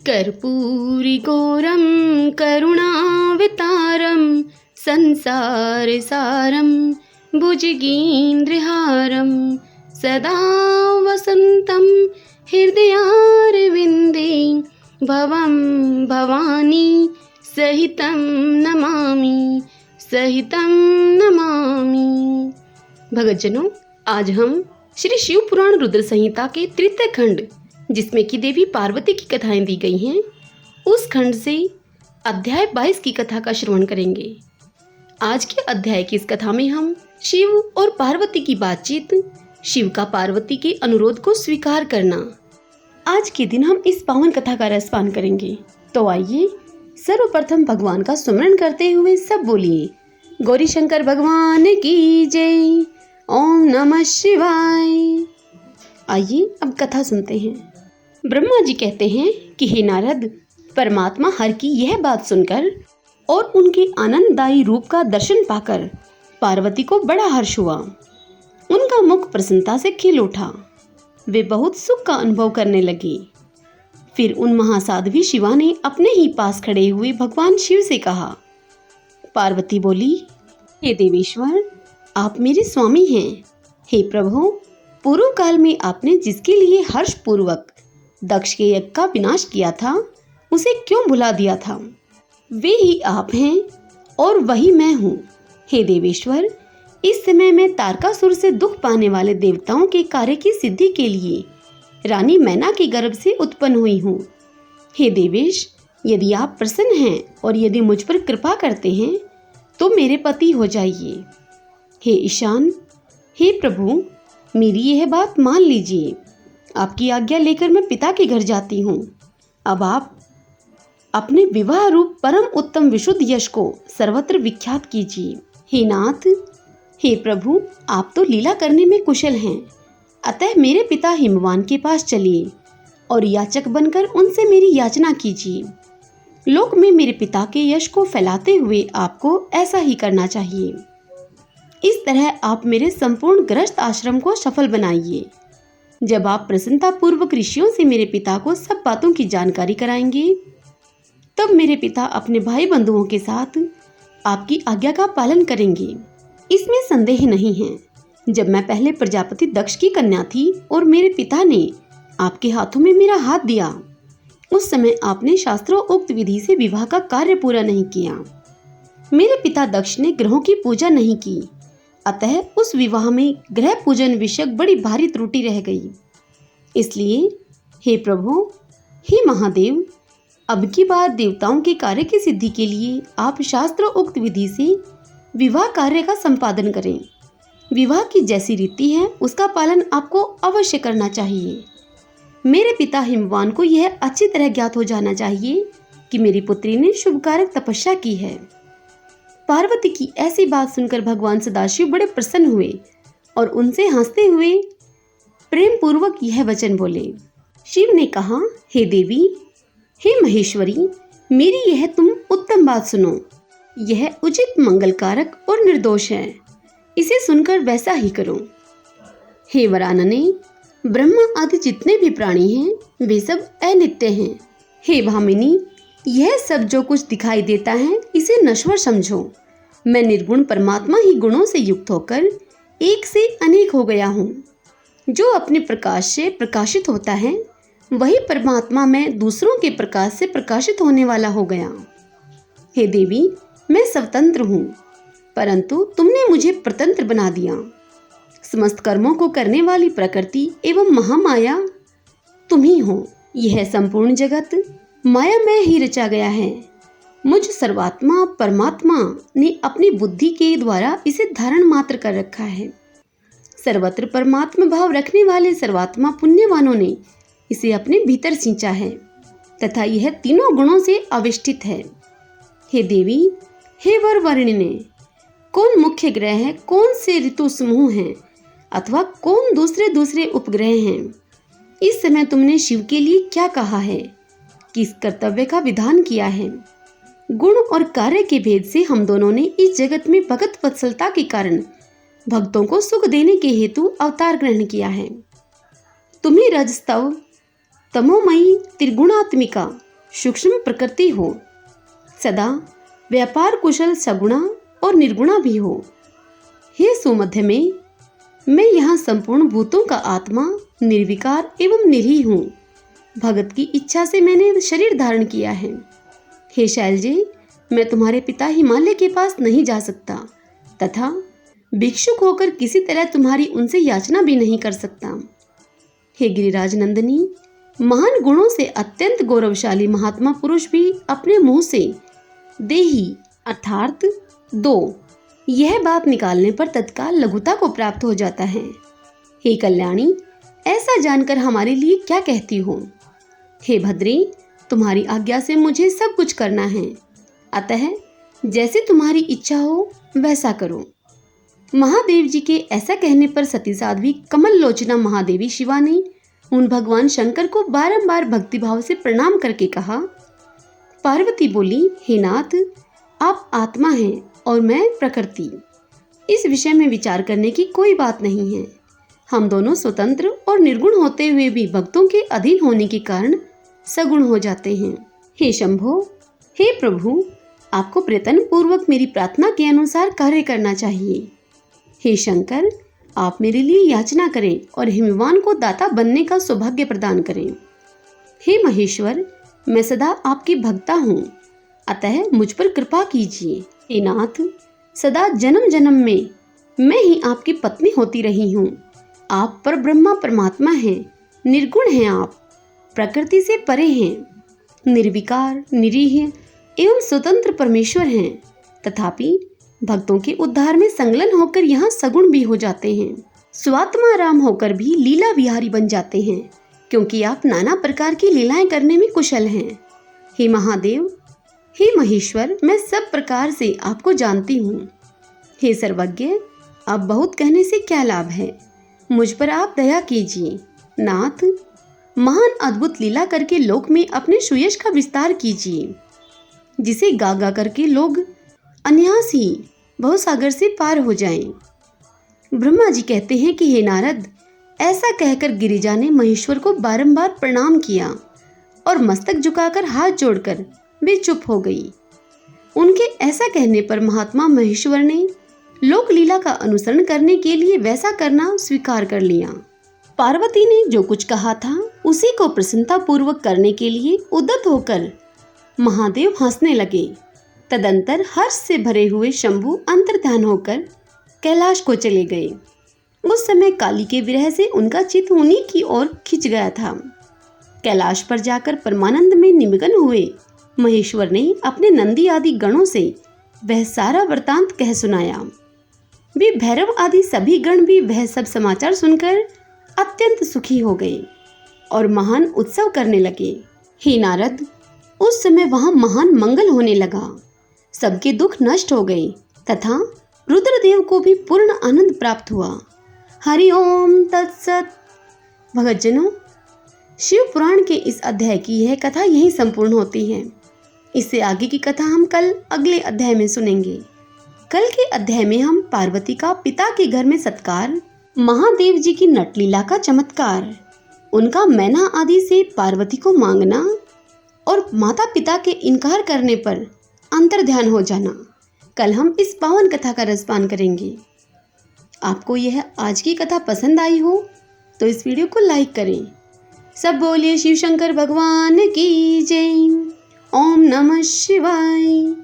कर्पूरिगौरं करुणावतारं संसारसारं भुजगेन्द्रहारं सदा वसन्तं हृदयारविन्दे भवं भवानी सहितं नमामि। भगतजनों, आज हम श्री शिव पुराण रुद्र संहिता के तृतीय खंड, जिसमें कि देवी पार्वती की कथाएं दी गई हैं, उस खंड से अध्याय 22 की कथा का श्रवण करेंगे। आज के अध्याय की इस कथा में हम शिव और पार्वती की बातचीत, शिव का पार्वती के अनुरोध को स्वीकार करना, आज के दिन हम इस पावन कथा का रसपान करेंगे। तो आइए सर्वप्रथम भगवान का सुमरन करते हुए सब बोलिए, गौरी शंकर भगवान की जय, ओम नमः शिवाय। आइए अब कथा सुनते हैं। ब्रह्मा जी कहते हैं कि हे नारद, परमात्मा हर की यह बात सुनकर और उनके आनंददायी रूप का दर्शन पाकर पार्वती को बड़ा हर्ष हुआ। उनका मुख प्रसन्नता से खिल उठा। वे बहुत सुख का अनुभव करने लगी। फिर उन महासाध्वी शिवा ने अपने ही पास खड़े हुए भगवान शिव से कहा। पार्वती बोली, हे देवेश्वर, आप मेरे स्वामी हैं। हे प्रभु, पूर्व काल में आपने जिसके लिए हर्ष पूर्वक दक्ष के यज्ञ का विनाश किया था, उसे क्यों भुला दिया था? वे ही आप हैं और वही मैं हूँ। हे देवेश्वर, इस समय मैं तारकासुर से दुख पाने वाले देवताओं के कार्य की सिद्धि के लिए रानी मैना के गर्भ से उत्पन्न हुई हूँ। हे देवेश, यदि आप प्रसन्न हैं और यदि मुझ पर कृपा करते हैं तो मेरे पति हो जाइए। हे ईशान, हे प्रभु, मेरी यह बात मान लीजिए। आपकी आज्ञा लेकर मैं पिता के घर जाती हूँ। अब आप अपने विवाह रूप परम उत्तम विशुद्ध यश को सर्वत्र विख्यात कीजिए। हे नाथ, हे प्रभु, आप तो लीला करने में कुशल हैं, अतः मेरे पिता हिमवान के पास चलिए और याचक बनकर उनसे मेरी याचना कीजिए। लोक में मेरे पिता के यश को फैलाते हुए आपको ऐसा ही करना चाहिए। इस तरह आप मेरे संपूर्ण गृहस्थ आश्रम को सफल बनाइए। जब आप प्रसन्नता पूर्वक ऋषियों से मेरे पिता को सब बातों की जानकारी कराएंगे, तब मेरे पिता अपने भाई बंधुओं के साथ आपकी आज्ञा का पालन करेंगे। इसमें संदेह नहीं है। जब मैं पहले प्रजापति दक्ष की कन्या थी और मेरे पिता ने आपके हाथों में मेरा हाथ दिया, उस समय आपने शास्त्रों उक्त विधि से विवाह का कार्य पूरा नहीं किया। मेरे पिता दक्ष ने ग्रहों की पूजा नहीं की, अतः उस विवाह में ग्रह पूजन विषयक बड़ी भारी त्रुटि रह गई। इसलिए हे प्रभु, हे महादेव, अब की बार देवताओं के कार्य की सिद्धि के लिए आप शास्त्र उक्त विधि से विवाह कार्य का संपादन करें। विवाह की जैसी रीति है उसका पालन आपको अवश्य करना चाहिए। मेरे पिता हिमवान को यह अच्छी तरह ज्ञात हो जाना चाहिए कि मेरी पुत्री ने शुभकारक तपस्या की है। पार्वती की ऐसी बात सुनकर भगवान सदाशिव बड़े प्रसन्न हुए और उनसे हंसते हुए प्रेम पूर्वक यह वचन बोले। शिव ने कहा, हे देवी, हे महेश्वरी, मेरी यह तुम उत्तम बात सुनो। यह उचित, मंगलकारक और निर्दोष है। इसे सुनकर वैसा ही करो। हे वरानने, ब्रह्मा आदि जितने भी प्राणी हैं वे सब अनित्य हैं। हे भामिनी, यह सब जो कुछ दिखाई देता है इसे नश्वर समझो। मैं निर्गुण परमात्मा ही गुणों से युक्त होकर एक से अनेक हो गया हूँ। जो अपने प्रकाश से प्रकाशित होता है वही परमात्मा मैं दूसरों के प्रकाश से प्रकाशित होने वाला हो गया। हे देवी, मैं स्वतंत्र हूँ, परंतु तुमने मुझे प्रतंत्र बना दिया। समस्त कर्मों को करने वाली प्रकृति एवं महामाया तुम ही हो। यह संपूर्ण जगत माया में ही रचा गया है। मुझ सर्वात्मा परमात्मा ने अपनी बुद्धि के द्वारा इसे धारण मात्र कर रखा है। सर्वत्र परमात्मा भाव रखने वाले सर्वात्मा पुण्यवानों ने इसे अपने भीतर सींचा है तथा यह तीनों गुणों से आविष्टित है। हे देवी, हे वर वर्णिने, कौन मुख्य ग्रह है, कौन से ऋतु समूह हैं अथवा कौन दूसरे दूसरे उपग्रह हैं? इस समय तुमने शिव के लिए क्या कहा है, किस कर्तव्य का विधान किया है? गुण और कार्य के भेद से हम दोनों ने इस जगत में भगत वत्सलता के कारण भक्तों को सुख देने के हेतु अवतार ग्रहण किया है। तुम्हें रजस्तव तमोमयी त्रिगुणात्मिका सूक्ष्म प्रकृति हो, सदा व्यापार कुशल सगुणा और निर्गुणा भी हो। हे सुमध्य में मैं यहाँ संपूर्ण भूतों का आत्मा, निर्विकार एवं निरीह हूँ। भगत की इच्छा से मैंने शरीर धारण किया है। हे शैलजे, मैं तुम्हारे पिता हिमालय के पास नहीं जा सकता तथा भिक्षुक होकर किसी तरह तुम्हारी उनसे याचना भी नहीं कर सकता। हे गिरिराज नंदिनी, महान गुणों से अत्यंत गौरवशाली महात्मा पुरुष भी अपने मुंह से देही अर्थात दो यह बात निकालने पर तत्काल लघुता को प्राप्त हो जाता है। हे कल्याणी, ऐसा जानकर हमारे लिए क्या कहती हो? हे भद्रे, तुम्हारी आज्ञा से मुझे सब कुछ करना है, अतः जैसे तुम्हारी इच्छा हो वैसा करो। महादेव जी के ऐसा कहने पर सती साध्वी कमल लोचना महादेवी शिवा ने उन भगवान शंकर को बारंबार भक्तिभाव से प्रणाम करके कहा। पार्वती बोली, हे नाथ, आप आत्मा हैं और मैं प्रकृति। इस विषय में विचार करने की कोई बात नहीं है। हम दोनों स्वतंत्र और निर्गुण होते हुए भी भक्तों के अधीन होने के कारण सगुण हो जाते हैं। हे शंभो, हे प्रभु, आपको प्रयत्न पूर्वक मेरी प्रार्थना के अनुसार कार्य करना चाहिए। हे शंकर, आप मेरे लिए याचना करें और हिमवान को दाता बनने का सौभाग्य प्रदान करें। हे महेश्वर, मैं सदा आपकी भक्ता हूँ, अतः मुझ पर कृपा कीजिए। हे नाथ, सदा जन्म जन्म में मैं ही आपकी पत्नी होती रही हूँ। आप पर ब्रह्मा परमात्मा हैं, निर्गुण हैं, आप प्रकृति से परे हैं, निर्विकार निरीह एवं स्वतंत्र परमेश्वर हैं, तथापि भक्तों के उद्धार में संलग्न होकर यहाँ सगुण भी हो जाते हैं। स्वात्मा राम होकर भी लीला विहारी बन जाते हैं, क्योंकि आप नाना प्रकार की लीलाएं करने में कुशल हैं। हे महादेव, हे महेश्वर, मैं सब प्रकार से आपको जानती हूँ। हे सर्वज्ञ, आप बहुत कहने से क्या लाभ है, मुझ पर आप दया कीजिए। नाथ, महान अद्भुत लीला करके लोक में अपने सुयश का विस्तार कीजिए, जिसे गा गा करके लोग अनायास ही भवसागर से पार हो जाएं। ब्रह्मा जी कहते हैं कि हे नारद, ऐसा कहकर गिरिजा ने महेश्वर को बारंबार प्रणाम किया और मस्तक झुकाकर हाथ जोड़कर वे चुप हो गई। उनके ऐसा कहने पर महात्मा महेश्वर ने लोक लीला का अनुसरण करने के लिए वैसा करना स्वीकार कर लिया। पार्वती ने जो कुछ कहा था उसी को प्रसन्नता पूर्वक करने के लिए उद्यत होकर महादेव हंसने लगे। तदंतर हर्ष से भरे हुए शंभु अंतर्ध्यान होकर कैलाश को चले गए। उस समय काली के विरह से उनका चित्त उन्हीं की ओर खिंच गया था। कैलाश पर जाकर परमानंद में निमग्न हुए महेश्वर ने अपने नंदी आदि गणों से वह सारा वृतांत कह सुनाया। वे भैरव आदि सभी गण भी वह सब समाचार सुनकर अत्यंत सुखी हो गए और महान उत्सव करने लगे। हे नारद, उस समय वहां महान मंगल होने लगा। सबके दुख नष्ट हो गए तथा रुद्रदेव को भी पूर्ण आनंद प्राप्त हुआ। हरि ओम तत्सत। भगतजनों, शिव पुराण के इस अध्याय की यह कथा यहीं संपूर्ण होती है। इससे आगे की कथा हम कल अगले अध्याय में सुनेंगे। कल के अध्याय में हम पार्वती का पिता के घर में सत्कार, महादेव जी की नटलीला का चमत्कार, उनका मैना आदि से पार्वती को मांगना और माता पिता के इनकार करने पर अंतर्ध्यान हो जाना, कल हम इस पावन कथा का रसपान करेंगे। आपको यह आज की कथा पसंद आई हो तो इस वीडियो को लाइक करें। सब बोलिए शिव शंकर भगवान की जय। ओम नमः शिवाय।